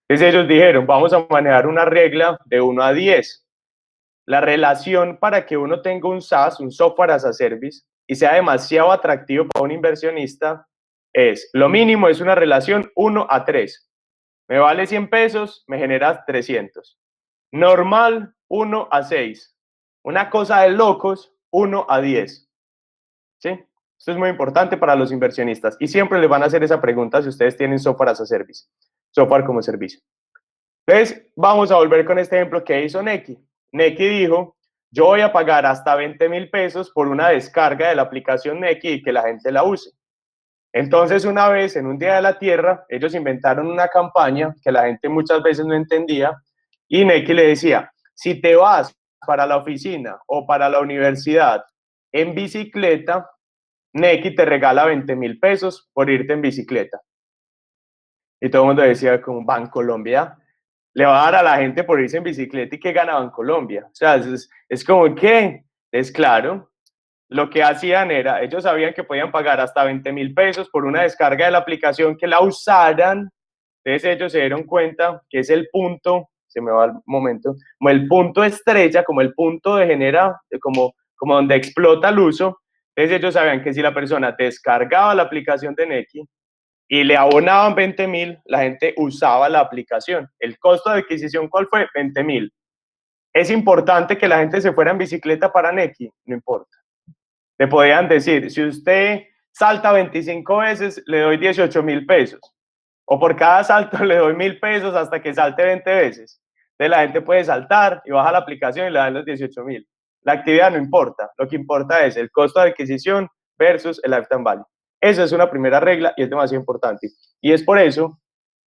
Entonces ellos dijeron, vamos a manejar una regla de 1 a 10. La relación para que uno tenga un SaaS, un Software as a Service, y sea demasiado atractivo para un inversionista, es, lo mínimo es una relación 1 a 3. Me vale 100 pesos, me genera 300. Normal, 1 a 6. Una cosa de locos, 1 a 10. ¿Sí? Esto es muy importante para los inversionistas y siempre les van a hacer esa pregunta si ustedes tienen Software as a Service, software como servicio. Entonces, vamos a volver con este ejemplo que hizo Neki. Neki dijo, yo voy a pagar hasta 20,000 pesos por una descarga de la aplicación Neki y que la gente la use. Entonces, una vez, en un día de la Tierra, ellos inventaron una campaña que la gente muchas veces no entendía y Neki le decía, si te vas para la oficina o para la universidad en bicicleta, Neki te regala 20,000 pesos por irte en bicicleta. Y todo el mundo decía, como Bancolombia le va a dar a la gente por irse en bicicleta y que gana Bancolombia. O sea, es como que, es claro, lo que hacían era, ellos sabían que podían pagar hasta 20,000 pesos por una descarga de la aplicación que la usaran. Entonces ellos se dieron cuenta que es el punto, se me va el momento, como el punto estrella, como el punto de genera, como donde explota el uso. Entonces ellos sabían que si la persona descargaba la aplicación de Neki y le abonaban 20,000, la gente usaba la aplicación. El costo de adquisición, ¿cuál fue? 20,000. ¿Es importante que la gente se fuera en bicicleta para Neki? No importa. Le podían decir, si usted salta 25 veces, le doy 18,000 pesos. O por cada salto le doy 1,000 pesos hasta que salte 20 veces. Entonces la gente puede saltar y baja la aplicación y le dan los 18,000. La actividad no importa. Lo que importa es el costo de adquisición versus el lifetime value. Esa es una primera regla y es demasiado importante. Y es por eso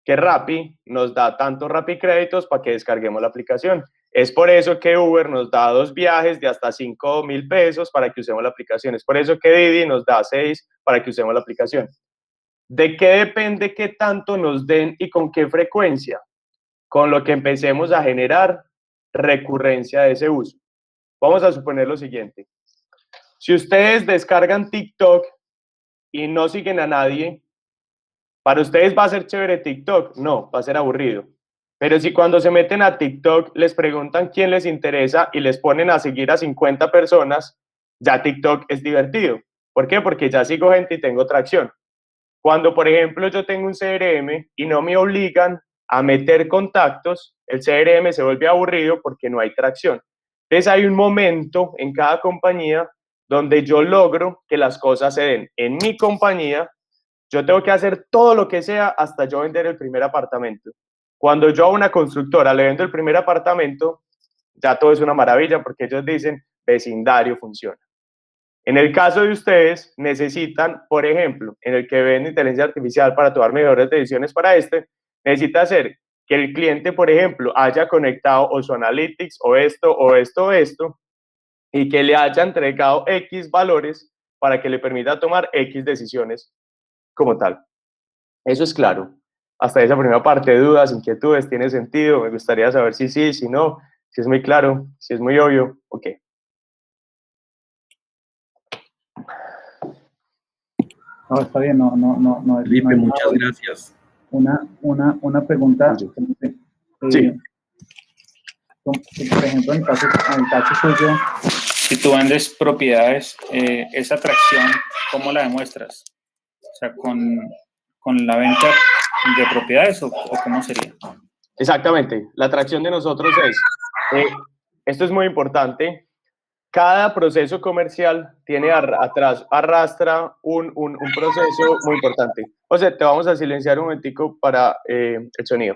que Rappi nos da tantos Rappi créditos para que descarguemos la aplicación. Es por eso que Uber nos da 2 viajes de hasta 5,000 pesos para que usemos la aplicación. Es por eso que Didi nos da 6 para que usemos la aplicación. ¿De qué depende qué tanto nos den y con qué frecuencia? Con lo que empecemos a generar recurrencia de ese uso. Vamos a suponer lo siguiente. Si ustedes descargan TikTok y no siguen a nadie, ¿para ustedes va a ser chévere TikTok? No, va a ser aburrido. Pero si cuando se meten a TikTok les preguntan quién les interesa y les ponen a seguir a 50 personas, ya TikTok es divertido. ¿Por qué? Porque ya sigo gente y tengo tracción. Cuando, por ejemplo, yo tengo un CRM y no me obligan a meter contactos, el CRM se vuelve aburrido porque no hay tracción. Entonces hay un momento en cada compañía donde yo logro que las cosas se den. En mi compañía, yo tengo que hacer todo lo que sea hasta yo vender el primer apartamento. Cuando yo a una constructora le vendo el primer apartamento, ya todo es una maravilla porque ellos dicen vecindario funciona. En el caso de ustedes, necesitan, por ejemplo, en el que ven inteligencia artificial para tomar mejores decisiones para necesita hacer que el cliente, por ejemplo, haya conectado o su analytics o esto, o esto, o esto, y que le haya entregado X valores para que le permita tomar X decisiones como tal. Eso es claro. Hasta esa primera parte, dudas, inquietudes, ¿tiene sentido? Me gustaría saber si sí, si no, si es muy claro, si es muy obvio, ok. No, está bien, no es, Felipe, no es muchas gracias. Una pregunta. Sí. Por ejemplo, en el caso suyo, si tú vendes propiedades, esa atracción, ¿cómo la demuestras? O sea, con la venta de propiedades o cómo sería. Exactamente. La atracción de nosotros es, esto es muy importante, cada proceso comercial tiene atrás, arrastra un proceso muy importante. O sea, te vamos a silenciar un momentico para el sonido.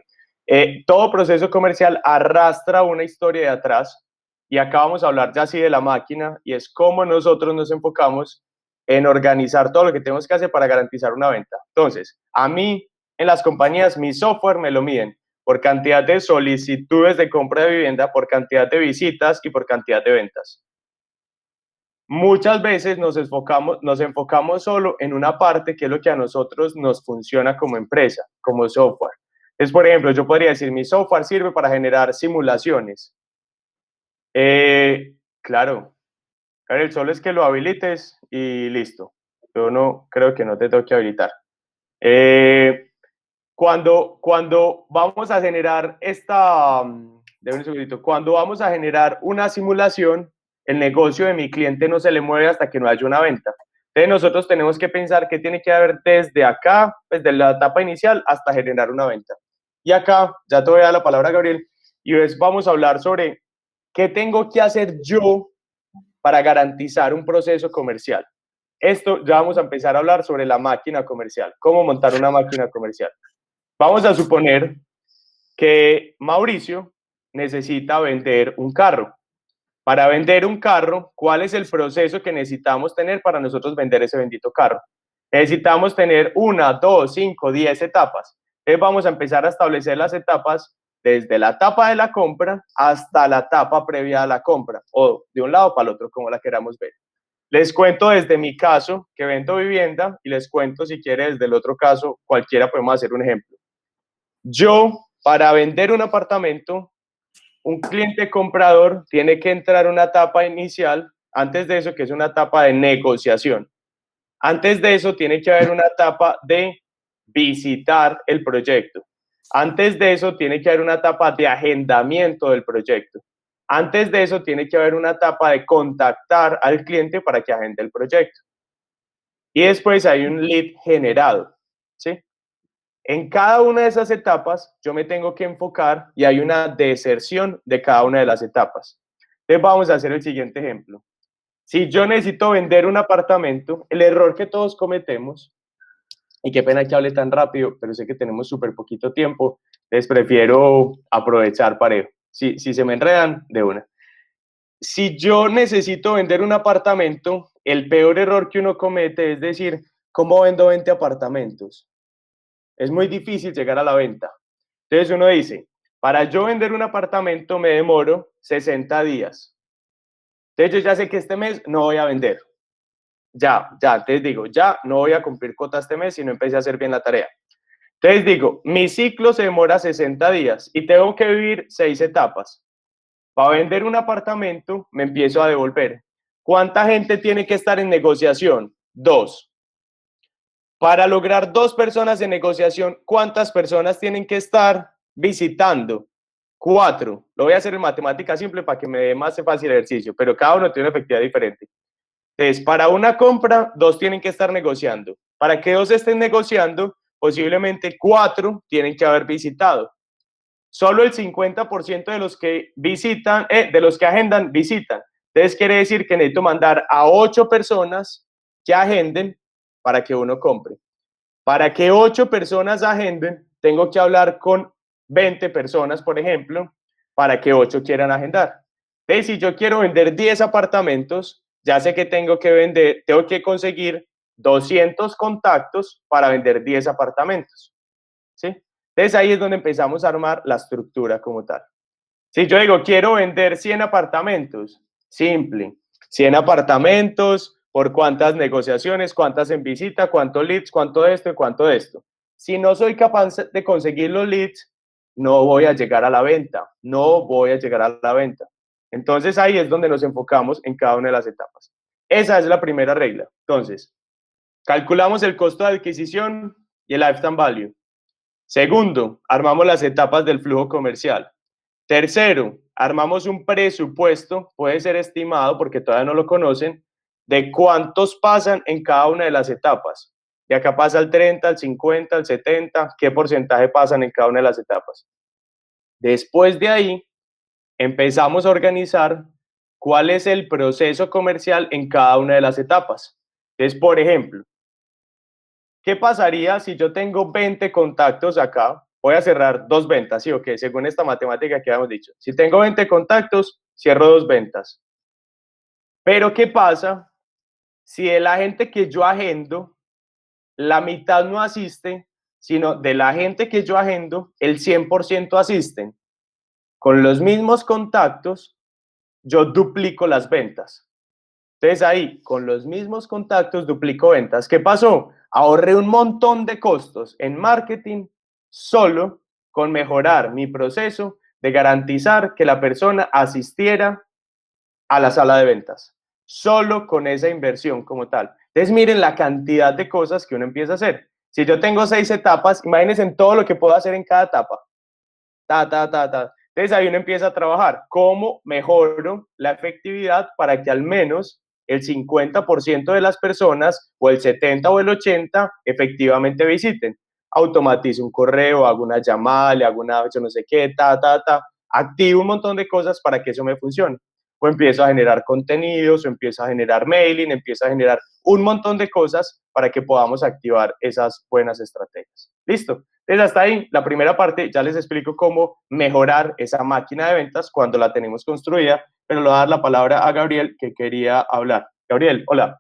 Todo proceso comercial arrastra una historia de atrás y acá vamos a hablar ya así de la máquina y es cómo nosotros nos enfocamos en organizar todo lo que tenemos que hacer para garantizar una venta. Entonces, a mí en las compañías, mi software me lo miden por cantidad de solicitudes de compra de vivienda, por cantidad de visitas y por cantidad de ventas. Muchas veces nos enfocamos solo en una parte que es lo que a nosotros nos funciona como empresa, como software. Es, por ejemplo, yo podría decir, mi software sirve para generar simulaciones. Claro, el solo es que lo habilites y listo. Yo no creo que no te toque habilitar. cuando vamos a generar déjame un segundito, cuando vamos a generar una simulación, el negocio de mi cliente no se le mueve hasta que no haya una venta. Entonces nosotros tenemos que pensar qué tiene que haber desde acá, desde la etapa inicial hasta generar una venta. Y acá, ya te voy a dar la palabra, Gabriel, y vamos a hablar sobre qué tengo que hacer yo para garantizar un proceso comercial. Esto ya vamos a empezar a hablar sobre la máquina comercial, cómo montar una máquina comercial. Vamos a suponer que Mauricio necesita vender un carro. Para vender un carro, ¿cuál es el proceso que necesitamos tener para nosotros vender ese bendito carro? Necesitamos tener 1, 2, 5, 10 etapas. Entonces vamos a empezar a establecer las etapas desde la etapa de la compra hasta la etapa previa a la compra, o de un lado para el otro, como la queramos ver. Les cuento desde mi caso, que vendo vivienda, y les cuento, si quiere, desde el otro caso, cualquiera podemos hacer un ejemplo. Yo, para vender un apartamento, un cliente comprador tiene que entrar a una etapa inicial, antes de eso, que es una etapa de negociación. Antes de eso, tiene que haber una etapa de visitar el proyecto. Antes de eso, tiene que haber una etapa de agendamiento del proyecto. Antes de eso, tiene que haber una etapa de contactar al cliente para que agende el proyecto. Y después hay un lead generado, ¿sí? En cada una de esas etapas, yo me tengo que enfocar y hay una deserción de cada una de las etapas. Entonces, vamos a hacer el siguiente ejemplo. Si yo necesito vender un apartamento, el error que todos cometemos, y qué pena que hable tan rápido, pero sé que tenemos súper poquito tiempo, les prefiero aprovechar parejo. Si se me enredan, de una. Si yo necesito vender un apartamento, el peor error que uno comete es decir, ¿cómo vendo 20 apartamentos? Es muy difícil llegar a la venta. Entonces uno dice, para yo vender un apartamento me demoro 60 días. Entonces yo ya sé que este mes no voy a vender. Ya, entonces digo, ya no voy a cumplir cuota este mes si no empecé a hacer bien la tarea. Entonces digo, mi ciclo se demora 60 días y tengo que vivir 6 etapas. Para vender un apartamento me empiezo a devolver. ¿Cuánta gente tiene que estar en negociación? 2. Para lograr 2 personas en negociación, ¿cuántas personas tienen que estar visitando? 4. Lo voy a hacer en matemática simple para que me dé más fácil el ejercicio, pero cada uno tiene una efectividad diferente. Entonces, para una compra, 2 tienen que estar negociando. Para que 2 estén negociando, posiblemente 4 tienen que haber visitado. Solo el 50% de los que visitan, de los que agendan, visitan. Entonces, quiere decir que necesito mandar a 8 personas que agenden para que uno compre. Para que 8 personas agenden, tengo que hablar con 20 personas, por ejemplo, para que 8 quieran agendar. Entonces, si yo quiero vender 10 apartamentos, ya sé que tengo que conseguir 200 contactos para vender 10 apartamentos, ¿sí? Entonces, ahí es donde empezamos a armar la estructura como tal. Si yo digo, quiero vender 100 apartamentos, simple, 100 apartamentos, por cuántas negociaciones, cuántas en visita, cuántos leads, cuánto de esto y cuánto de esto. Si no soy capaz de conseguir los leads, no voy a llegar a la venta, no voy a llegar a la venta. Entonces ahí es donde nos enfocamos en cada una de las etapas. Esa es la primera regla. Entonces, calculamos el costo de adquisición y el lifetime value. Segundo, armamos las etapas del flujo comercial. Tercero, armamos un presupuesto, puede ser estimado porque todavía no lo conocen, de cuántos pasan en cada una de las etapas. Y acá pasa el 30, el 50, el 70, qué porcentaje pasan en cada una de las etapas. Después de ahí, empezamos a organizar cuál es el proceso comercial en cada una de las etapas. Entonces, por ejemplo, ¿qué pasaría si yo tengo 20 contactos acá? Voy a cerrar 2 ventas, ¿sí o qué? Según esta matemática que habíamos dicho. Si tengo 20 contactos, cierro 2 ventas. Pero ¿qué pasa si de la gente que yo agendo, la mitad no asiste, sino de la gente que yo agendo, el 100% asisten? Con los mismos contactos, yo duplico las ventas. Entonces ahí, con los mismos contactos, duplico ventas. ¿Qué pasó? Ahorré un montón de costos en marketing solo con mejorar mi proceso de garantizar que la persona asistiera a la sala de ventas. Solo con esa inversión como tal. Entonces miren la cantidad de cosas que uno empieza a hacer. Si yo tengo 6 etapas, imagínense en todo lo que puedo hacer en cada etapa. Entonces ahí uno empieza a trabajar. ¿Cómo mejoro la efectividad para que al menos el 50% de las personas o el 70 o el 80 efectivamente visiten? Automatizo un correo, hago una llamada, le hago una yo no sé qué, activo un montón de cosas para que eso me funcione. O empiezo a generar contenidos, o empiezo a generar mailing, empiezo a generar un montón de cosas para que podamos activar esas buenas estrategias. ¿Listo? Entonces, hasta ahí, la primera parte, ya les explico cómo mejorar esa máquina de ventas cuando la tenemos construida, pero le voy a dar la palabra a Gabriel, que quería hablar. Gabriel, hola.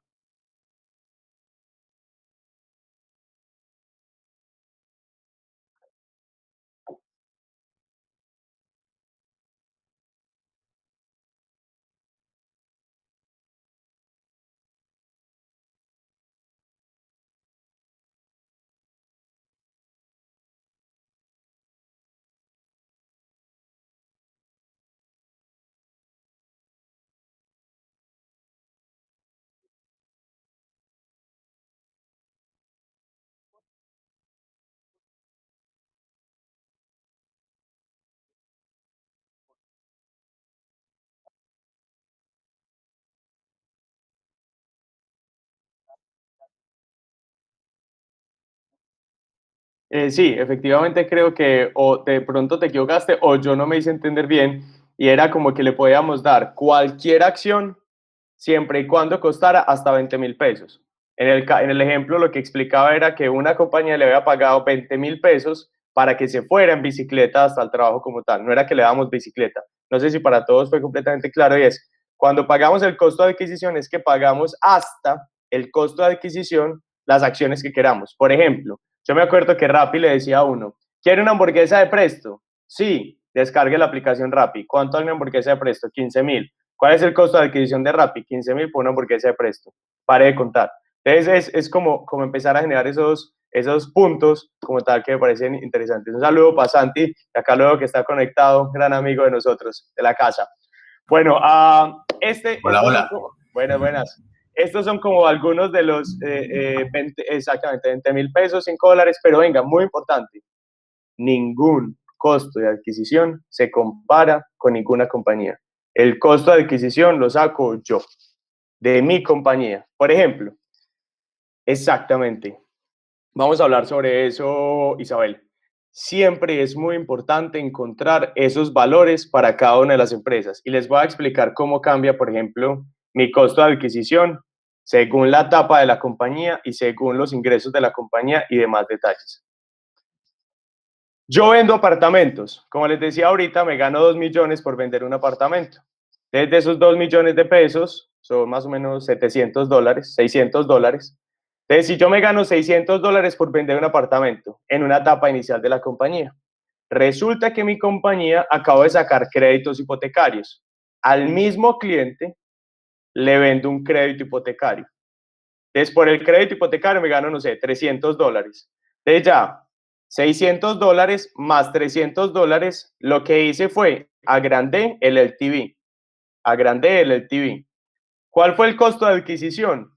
Sí, efectivamente creo que o de pronto te equivocaste o yo no me hice entender bien y era como que le podíamos dar cualquier acción siempre y cuando costara hasta 20.000 pesos. En el ejemplo lo que explicaba era que una compañía le había pagado 20.000 pesos para que se fuera en bicicleta hasta el trabajo como tal, no era que le dábamos bicicleta. No sé si para todos fue completamente claro y es, cuando pagamos el costo de adquisición es que pagamos hasta el costo de adquisición las acciones que queramos. Por ejemplo, yo me acuerdo que Rappi le decía a uno, ¿quiere una hamburguesa de Presto? Sí, descargue la aplicación Rappi. ¿Cuánto hay una hamburguesa de Presto? 15.000. ¿Cuál es el costo de adquisición de Rappi? 15.000 por una hamburguesa de Presto. Pare de contar. Entonces es como empezar a generar esos puntos como tal que me parecen interesantes. Un saludo para Santi, que acá luego que está conectado, gran amigo de nosotros, de la casa. Bueno, Hola, hola. Buenas, buenas. Estos son como algunos de los, exactamente, 20.000 pesos, $5, pero venga, muy importante, ningún costo de adquisición se compara con ninguna compañía. El costo de adquisición lo saco yo, de mi compañía. Por ejemplo, exactamente. Vamos a hablar sobre eso, Isabel. Siempre es muy importante encontrar esos valores para cada una de las empresas. Y les voy a explicar cómo cambia, por ejemplo, mi costo de adquisición según la etapa de la compañía y según los ingresos de la compañía y demás detalles. Yo vendo apartamentos. Como les decía ahorita, me gano 2 millones por vender un apartamento. Desde esos 2 millones de pesos, son más o menos $700, $600. Entonces, si yo me gano $600 por vender un apartamento en una etapa inicial de la compañía, resulta que mi compañía acaba de sacar créditos hipotecarios. Al mismo cliente le vendo un crédito hipotecario. Entonces, por el crédito hipotecario me gano, no sé, $300. Entonces ya, $600 más $300, lo que hice fue agrandé el LTV. Agrandé el LTV. ¿Cuál fue el costo de adquisición?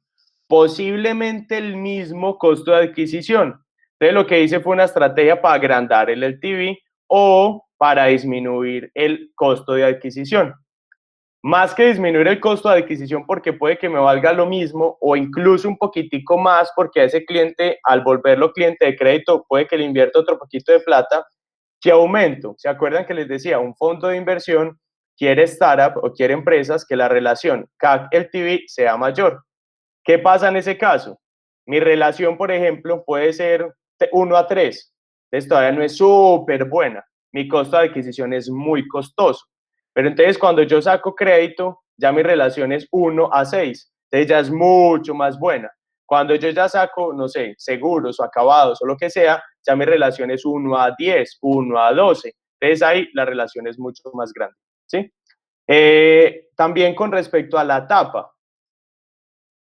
Posiblemente el mismo costo de adquisición. Entonces lo que hice fue una estrategia para agrandar el LTV o para disminuir el costo de adquisición. Más que disminuir el costo de adquisición porque puede que me valga lo mismo o incluso un poquitico más porque a ese cliente, al volverlo cliente de crédito, puede que le invierta otro poquito de plata, que aumento. ¿Se acuerdan que les decía? Un fondo de inversión quiere startup o quiere empresas que la relación CAC-LTV sea mayor. ¿Qué pasa en ese caso? Mi relación, por ejemplo, puede ser 1 a 3. Entonces todavía no es súper buena. Mi costo de adquisición es muy costoso. Pero entonces cuando yo saco crédito, ya mi relación es 1 a 6. Entonces ya es mucho más buena. Cuando yo ya saco, no sé, seguros o acabados o lo que sea, ya mi relación es 1 a 10, 1 a 12. Entonces ahí la relación es mucho más grande. ¿Sí? También con respecto a la etapa.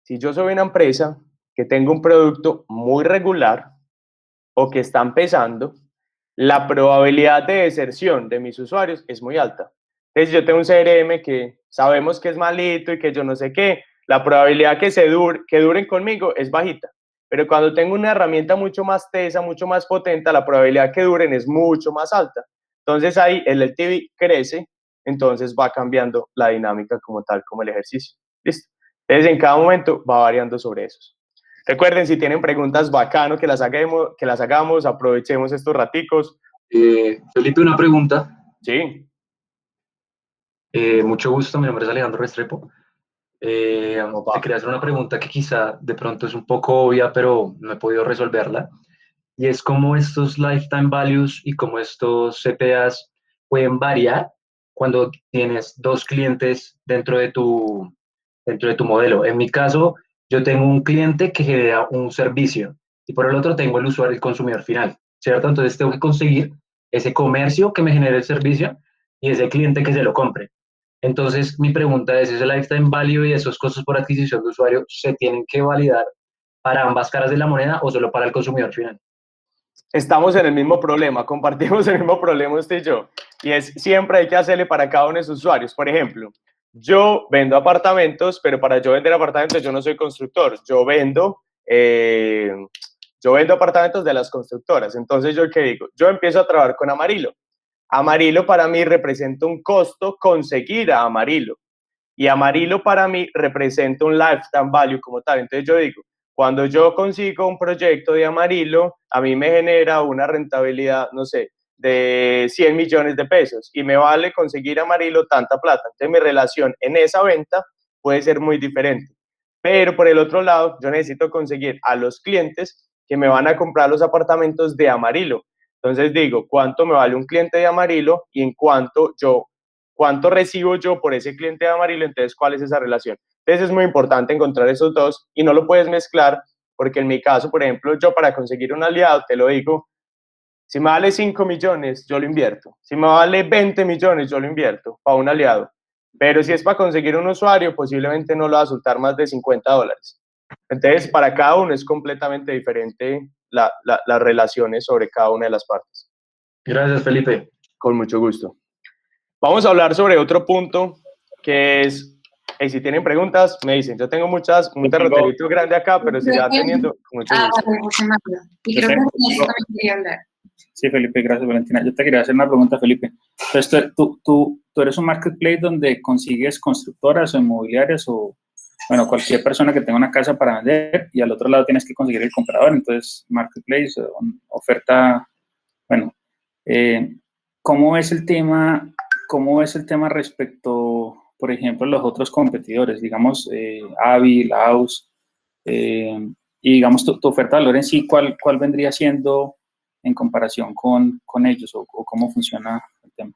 Si yo soy una empresa que tengo un producto muy regular o que está empezando, la probabilidad de deserción de mis usuarios es muy alta. Entonces, si yo tengo un CRM que sabemos que es malito y que yo no sé qué, la probabilidad que duren conmigo es bajita. pero cuando tengo una herramienta mucho más tesa, mucho más potente, la probabilidad que duren es mucho más alta. Entonces ahí el LTV crece, entonces va cambiando la dinámica como tal, como el ejercicio. ¿Listo? Entonces en cada momento va variando sobre esos. Recuerden, si tienen preguntas, bacano que las hagamos, aprovechemos estos raticos. Felipe, una pregunta. Sí. Mucho gusto, mi nombre es Alejandro Restrepo. Te quería hacer una pregunta que quizá de pronto es un poco obvia, pero no he podido resolverla. Y es cómo estos lifetime values y cómo estos CPAs pueden variar cuando tienes dos clientes dentro de tu modelo. En mi caso, yo tengo un cliente que genera un servicio y por el otro tengo el usuario, el consumidor final, ¿cierto? Entonces tengo que conseguir ese comercio que me genere el servicio y ese cliente que se lo compre. Entonces, mi pregunta es, ¿ese lifetime value y esos costos por adquisición de usuario se tienen que validar para ambas caras de la moneda o solo para el consumidor final? Estamos en el mismo problema, compartimos el mismo problema usted y yo, y es siempre hay que hacerle para cada uno de sus usuarios. Por ejemplo, yo vendo apartamentos, pero para yo vender apartamentos yo no soy constructor, yo vendo apartamentos de las constructoras. Entonces, ¿yo qué digo? Yo empiezo a trabajar con Amarillo. Amarillo para mí representa un costo conseguir a Amarillo. Y Amarillo para mí representa un lifetime value como tal. Entonces yo digo, cuando yo consigo un proyecto de Amarillo, a mí me genera una rentabilidad, no sé, de 100 millones de pesos y me vale conseguir Amarillo tanta plata. Entonces mi relación en esa venta puede ser muy diferente. Pero por el otro lado, yo necesito conseguir a los clientes que me van a comprar los apartamentos de Amarillo. Entonces digo, ¿cuánto me vale un cliente de Amarillo y en cuánto recibo yo por ese cliente de Amarillo? Entonces, ¿cuál es esa relación? Entonces, es muy importante encontrar esos dos y no lo puedes mezclar porque en mi caso, por ejemplo, yo para conseguir un aliado, te lo digo, si me vale 5 millones, yo lo invierto. Si me vale 20 millones, yo lo invierto para un aliado. Pero si es para conseguir un usuario, posiblemente no lo va a soltar más de $50. Entonces, para cada uno es completamente diferente las relaciones sobre cada una de las partes. Gracias, Felipe. Con mucho gusto. Vamos a hablar sobre otro punto que es, si tienen preguntas, me dicen. Yo tengo un roterito grande acá, pero si ya teniendo, con mucho gusto. Y creo que también quería hablar. Sí, Felipe, gracias, Valentina. Yo te quería hacer una pregunta, Felipe. Entonces, tú eres un marketplace donde consigues constructoras o inmobiliarias o, bueno, cualquier persona que tenga una casa para vender y al otro lado tienes que conseguir el comprador. Entonces, marketplace, oferta, bueno, ¿cómo es el tema respecto, por ejemplo, a los otros competidores? Digamos, Avi, Laus, y digamos, tu oferta de valor en sí, ¿cuál vendría siendo en comparación con ellos o cómo funciona el tema?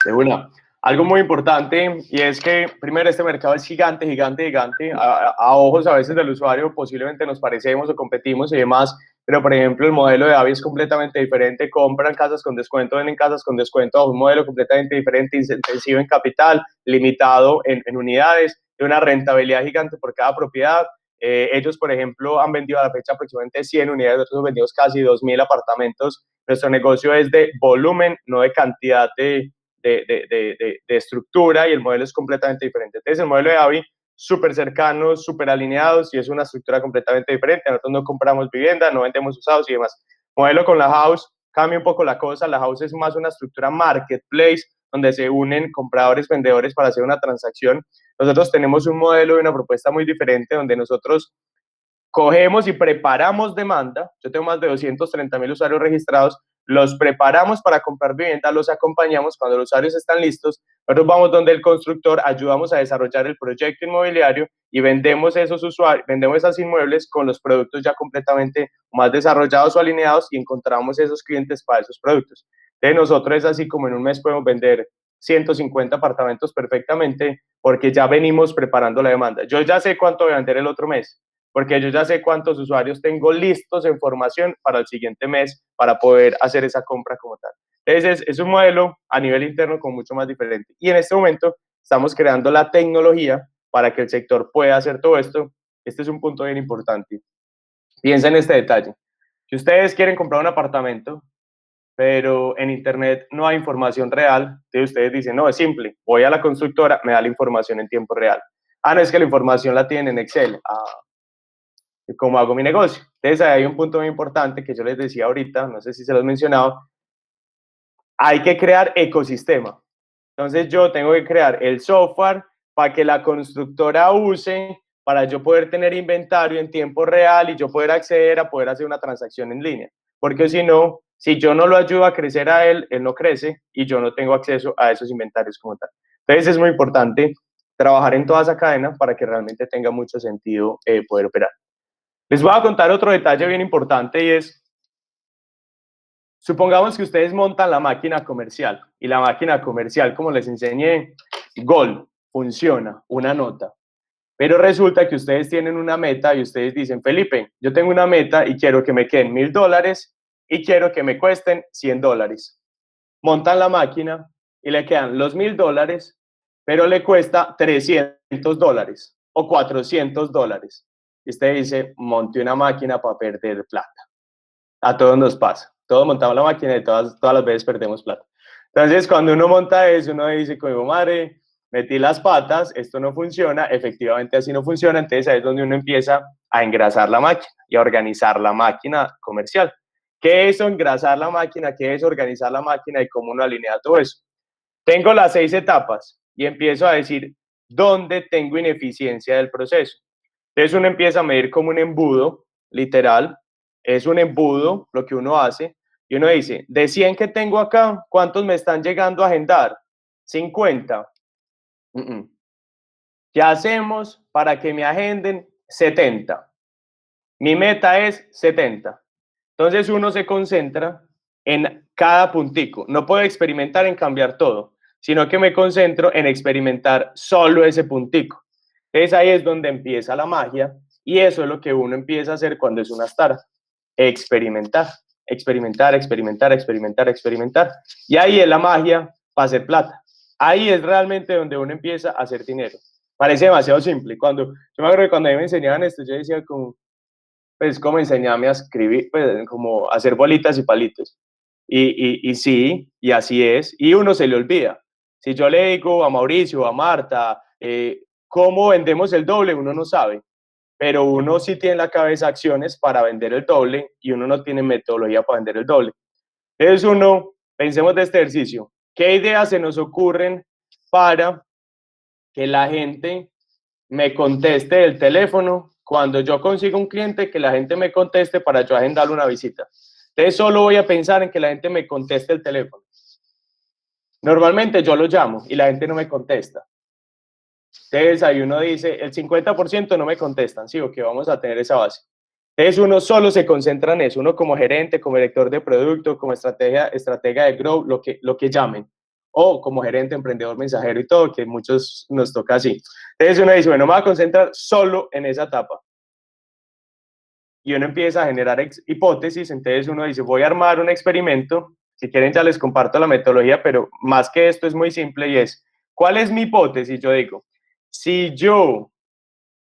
De una. Algo muy importante y es que primero este mercado es gigante, gigante, gigante. A ojos a veces del usuario posiblemente nos parecemos o competimos y demás, pero por ejemplo el modelo de Avi es completamente diferente. Compran casas con descuento, venden casas con descuento, un modelo completamente diferente, intensivo en capital, limitado en unidades, de una rentabilidad gigante por cada propiedad. Ellos, por ejemplo, han vendido a la fecha aproximadamente 100 unidades, nosotros vendimos casi 2.000 apartamentos. Nuestro negocio es de volumen, no de cantidad de estructura, y el modelo es completamente diferente. Entonces, el modelo de Avi, súper cercanos, súper alineados, y es una estructura completamente diferente. Nosotros no compramos vivienda, no vendemos usados y demás. Modelo con la House cambia un poco la cosa. La House es más una estructura marketplace, donde se unen compradores, vendedores para hacer una transacción. Nosotros tenemos un modelo y una propuesta muy diferente, donde nosotros cogemos y preparamos demanda. Yo tengo más de 230.000 usuarios registrados, los preparamos para comprar vivienda, los acompañamos cuando los usuarios están listos, nosotros vamos donde el constructor, ayudamos a desarrollar el proyecto inmobiliario y vendemos esos usuarios, vendemos esos inmuebles con los productos ya completamente más desarrollados o alineados y encontramos esos clientes para esos productos. De nosotros es así como en un mes podemos vender 150 apartamentos perfectamente porque ya venimos preparando la demanda. Yo ya sé cuánto voy a vender el otro mes, porque yo ya sé cuántos usuarios tengo listos en formación para el siguiente mes para poder hacer esa compra como tal. Entonces, es un modelo a nivel interno con mucho más diferente. Y en este momento estamos creando la tecnología para que el sector pueda hacer todo esto. Este es un punto bien importante. Piensen en este detalle. Si ustedes quieren comprar un apartamento, pero en internet no hay información real, entonces ustedes dicen, no, es simple, voy a la constructora, me da la información en tiempo real. Ah, no, es que la información la tienen en Excel. cómo hago mi negocio. Entonces, ahí hay un punto muy importante que yo les decía ahorita, no sé si se los he mencionado, hay que crear ecosistema. Entonces, yo tengo que crear el software para que la constructora use, para yo poder tener inventario en tiempo real y yo poder acceder a poder hacer una transacción en línea. Porque si no, si yo no lo ayudo a crecer a él, él no crece y yo no tengo acceso a esos inventarios como tal. Entonces, es muy importante trabajar en toda esa cadena para que realmente tenga mucho sentido poder operar. Les voy a contar otro detalle bien importante y es, supongamos que ustedes montan la máquina comercial y la máquina comercial, como les enseñé, gol, funciona, una nota. Pero resulta que ustedes tienen una meta y ustedes dicen, Felipe, yo tengo una meta y quiero que me queden $1,000 y quiero que me cuesten $100. Montan la máquina y le quedan los $1,000, pero le cuesta $300 o $400. Y usted dice, monte una máquina para perder plata. A todos nos pasa. Todos montamos la máquina y todas las veces perdemos plata. Entonces, cuando uno monta eso, uno dice, como madre, metí las patas, esto no funciona, efectivamente así no funciona, entonces ahí es donde uno empieza a engrasar la máquina y a organizar la máquina comercial. ¿Qué es engrasar la máquina? ¿Qué es organizar la máquina y cómo uno alinea todo eso? Tengo las 6 etapas y empiezo a decir dónde tengo ineficiencia del proceso. Entonces uno empieza a medir como un embudo, literal, es un embudo lo que uno hace, y uno dice, de 100 que tengo acá, ¿cuántos me están llegando a agendar? 50. ¿Qué hacemos para que me agenden? 70. Mi meta es 70. Entonces uno se concentra en cada puntico. No puedo experimentar en cambiar todo, sino que me concentro en experimentar solo ese puntico. Entonces ahí es donde empieza la magia y eso es lo que uno empieza a hacer cuando es una startup. Experimentar, experimentar, experimentar, experimentar, experimentar. Y ahí es la magia para hacer plata. Ahí es realmente donde uno empieza a hacer dinero. Parece demasiado simple. Yo me acuerdo que cuando a mí me enseñaban esto, yo decía como, pues como enseñarme a escribir, pues como hacer bolitas y palitos. Y sí, y así es. Y uno se le olvida. Si yo le digo a Mauricio, a Marta, cómo vendemos el doble, uno no sabe. Pero uno sí tiene en la cabeza acciones para vender el doble y uno no tiene metodología para vender el doble. Entonces pensemos de este ejercicio. ¿Qué ideas se nos ocurren para que la gente me conteste el teléfono cuando yo consigo un cliente, que la gente me conteste para yo agendarle una visita? Entonces solo voy a pensar en que la gente me conteste el teléfono. Normalmente yo lo llamo y la gente no me contesta. Entonces ahí uno dice, el 50% no me contestan, sí, o que vamos a tener esa base. Entonces uno solo se concentra en eso, uno como gerente, como director de producto, como estratega de growth, lo que llamen, o como gerente, emprendedor, mensajero y todo, que muchos nos toca así. Entonces uno dice, bueno, me voy a concentrar solo en esa etapa. Y uno empieza a generar hipótesis, entonces uno dice, voy a armar un experimento, si quieren ya les comparto la metodología, pero más que esto es muy simple y es, ¿cuál es mi hipótesis? Yo digo, si yo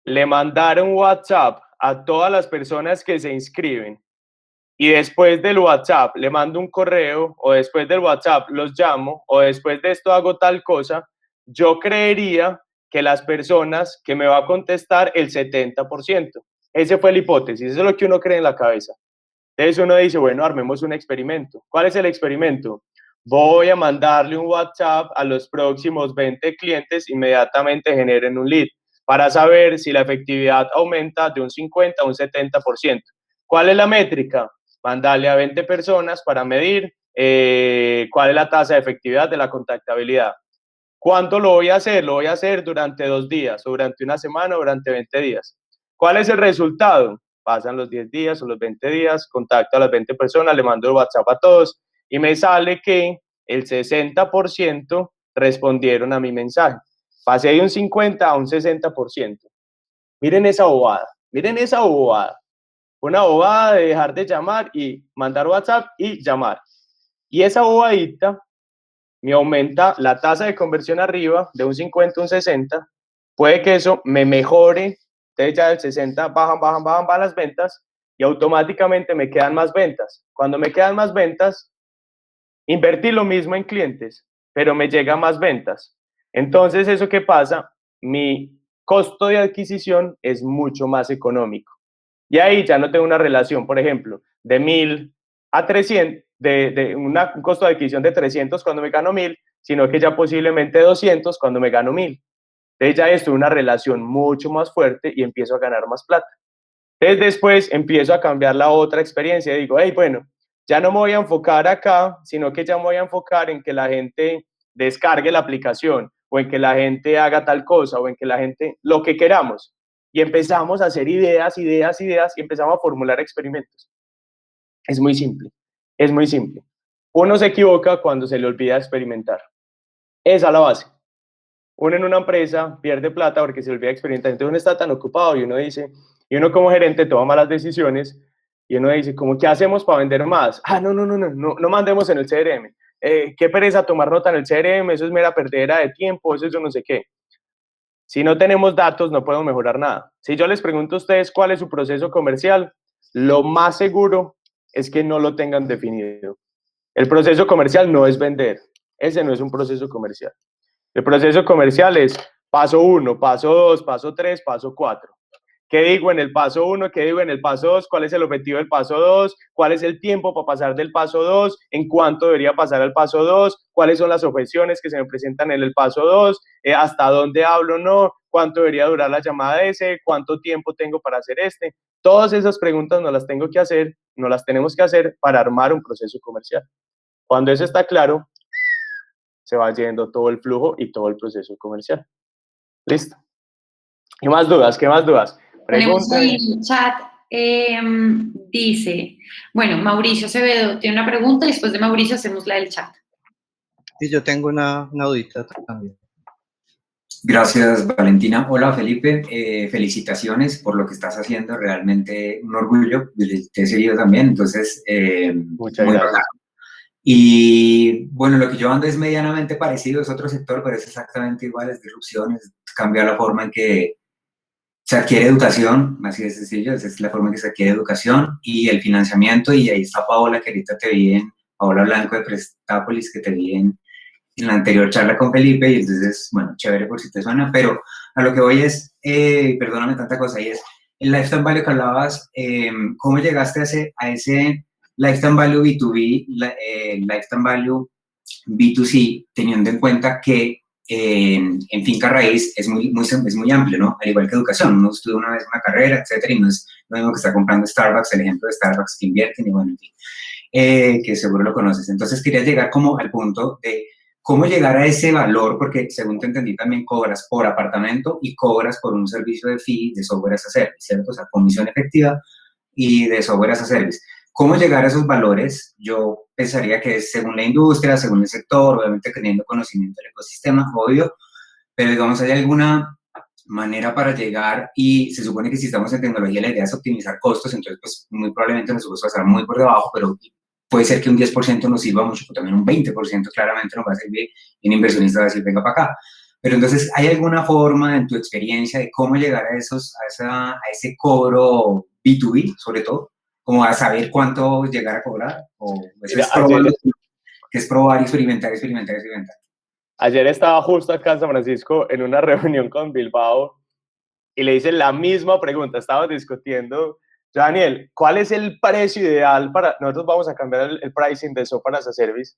le mandara un WhatsApp a todas las personas que se inscriben y después del WhatsApp le mando un correo o después del WhatsApp los llamo o después de esto hago tal cosa, yo creería que las personas que me va a contestar el 70%. Esa fue la hipótesis, eso es lo que uno cree en la cabeza. Entonces uno dice, bueno, armemos un experimento. ¿Cuál es el experimento? Voy a mandarle un WhatsApp a los próximos 20 clientes, inmediatamente generen un lead para saber si la efectividad aumenta de un 50 a un 70%. ¿Cuál es la métrica? Mandarle a 20 personas para medir cuál es la tasa de efectividad de la contactabilidad. ¿Cuánto lo voy a hacer? Lo voy a hacer durante 2 días, o durante una semana, o durante 20 días. ¿Cuál es el resultado? Pasan los 10 días o los 20 días, contacto a las 20 personas, le mando el WhatsApp a todos y me sale que el 60% respondieron a mi mensaje. Pasé de un 50 a un 60%. Miren esa bobada, miren esa bobada. Una bobada de dejar de llamar y mandar WhatsApp y llamar. Y esa bobadita me aumenta la tasa de conversión arriba de un 50 a un 60, puede que eso me mejore, entonces ya del 60 bajan las ventas y automáticamente me quedan más ventas. Cuando me quedan más ventas, invertí lo mismo en clientes, pero me llegan más ventas. Entonces, ¿eso qué pasa? Mi costo de adquisición es mucho más económico. Y ahí ya no tengo una relación, por ejemplo, de 1000 a 300, un costo de adquisición de 300 cuando me gano 1000, sino que ya posiblemente 200 cuando me gano 1000. Entonces ya esto es una relación mucho más fuerte y empiezo a ganar más plata. Entonces después empiezo a cambiar la otra experiencia y digo, hey, bueno, ya no me voy a enfocar acá, sino que ya me voy a enfocar en que la gente descargue la aplicación o en que la gente haga tal cosa o en que la gente, lo que queramos. Y empezamos a hacer ideas y empezamos a formular experimentos. Es muy simple, es muy simple. Uno se equivoca cuando se le olvida experimentar. Esa es la base. Uno en una empresa pierde plata porque se le olvida experimentar. Entonces uno está tan ocupado y uno dice, y uno como gerente toma malas decisiones y uno dice, ¿cómo qué hacemos para vender más? Ah, no mandemos en el CRM. Qué pereza tomar nota en el CRM, eso es mera perdera de tiempo, eso es yo no sé qué. Si no tenemos datos, no podemos mejorar nada. Si yo les pregunto a ustedes cuál es su proceso comercial, lo más seguro es que no lo tengan definido. El proceso comercial no es vender. Ese no es un proceso comercial. El proceso comercial es paso 1, paso 2, paso 3, paso 4. ¿Qué digo en el paso 1? ¿Qué digo en el paso 2? ¿Cuál es el objetivo del paso 2? ¿Cuál es el tiempo para pasar del paso 2? ¿En cuánto debería pasar al paso 2? ¿Cuáles son las objeciones que se me presentan en el paso 2? ¿Hasta dónde hablo? No. ¿Cuánto debería durar la llamada ese? ¿Cuánto tiempo tengo para hacer este? Todas esas preguntas no las tengo que hacer, no las tenemos que hacer para armar un proceso comercial. Cuando eso está claro, se va yendo todo el flujo y todo el proceso comercial. ¿Listo? ¿Qué más dudas? ¿Qué más dudas? Tenemos ahí en el chat, dice, bueno, Mauricio Acevedo tiene una pregunta y después de Mauricio hacemos la del chat. Sí, yo tengo una dudita también. Gracias, Valentina. Hola, Felipe. Felicitaciones por lo que estás haciendo. Realmente un orgullo. Te he seguido también, entonces, Muchas muy gracias. bacano. Y bueno, lo que yo ando es medianamente parecido, es otro sector, pero es exactamente igual, es disrupción, es cambiar la forma en que se adquiere educación, así de sencillo, esa es la forma en que se adquiere educación y el financiamiento, y ahí está Paola, que ahorita te vi Paola Blanco de Prestápolis, que te vi en la anterior charla con Felipe, y entonces, bueno, chévere por si te suena, pero a lo que voy es, perdóname tanta cosa, y es el lifetime value que hablabas, ¿cómo llegaste a ese lifetime value B2B, lifetime value B2C, teniendo en cuenta que en finca raíz es muy amplio, ¿no? Al igual que educación, uno estudia una vez una carrera, etcétera, y no es lo mismo que está comprando Starbucks, el ejemplo de Starbucks que invierten, y bueno, en fin, que seguro lo conoces. Entonces quería llegar como al punto de cómo llegar a ese valor, porque según te entendí también cobras por apartamento y cobras por un servicio de fee de software as a service, ¿cierto? O sea, comisión efectiva y de software as a service. ¿Cómo llegar a esos valores? Yo pensaría que es según la industria, según el sector, obviamente teniendo conocimiento del ecosistema, obvio, pero digamos, ¿hay alguna manera para llegar? Y se supone que si estamos en tecnología, la idea es optimizar costos, entonces pues muy probablemente nosotros va a estar muy por debajo, pero puede ser que un 10% nos sirva mucho, pero también un 20% claramente nos va a servir, y un inversionista va a decir, venga para acá. Pero entonces, ¿hay alguna forma en tu experiencia de cómo llegar a ese cobro B2B, sobre todo? Como a saber cuánto llegar a cobrar, o eso Mira, es probar, que es probar, experimentar. Ayer estaba justo acá en San Francisco en una reunión con Bilbao y le hice la misma pregunta. Estaba discutiendo, Daniel, ¿cuál es el precio ideal para nosotros? Vamos a cambiar el pricing de software as a service.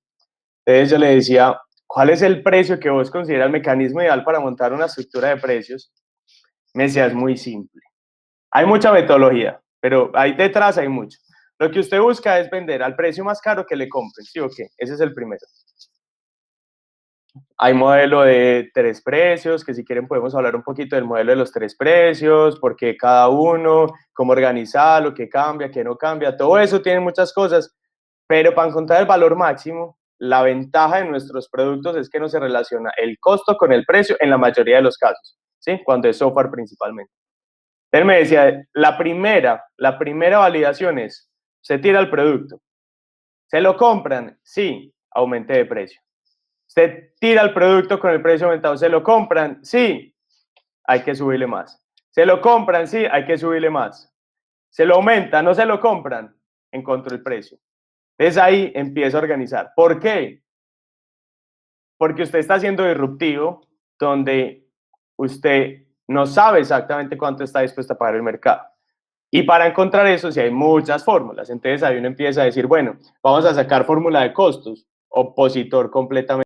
Entonces yo le decía, ¿cuál es el precio que vos consideras el mecanismo ideal para montar una estructura de precios? Me decía, es muy simple. Hay mucha metodología, pero ahí detrás hay mucho. Lo que usted busca es vender al precio más caro que le compren, ¿sí o qué? Ese es el primero. Hay modelo de 3 precios, que si quieren podemos hablar un poquito del modelo de los 3 precios, porque cada uno, cómo organizarlo, qué cambia, qué no cambia, todo eso tiene muchas cosas, pero para encontrar el valor máximo, la ventaja de nuestros productos es que no se relaciona el costo con el precio en la mayoría de los casos, ¿sí? Cuando es software principalmente. Él me decía, la primera validación es, se tira el producto, ¿se lo compran? Sí, aumente de precio. Se tira el producto con el precio aumentado, ¿se lo compran? Sí, hay que subirle más. ¿Se lo compran? Sí, hay que subirle más. ¿Se lo aumenta? ¿No se lo compran? Encontró el precio. Entonces ahí empiezo a organizar. ¿Por qué? Porque usted está siendo disruptivo, donde usted no sabe exactamente cuánto está dispuesto a pagar el mercado. Y para encontrar eso, sí hay muchas fórmulas. Entonces ahí uno empieza a decir, bueno, vamos a sacar fórmula de costos, opositor completamente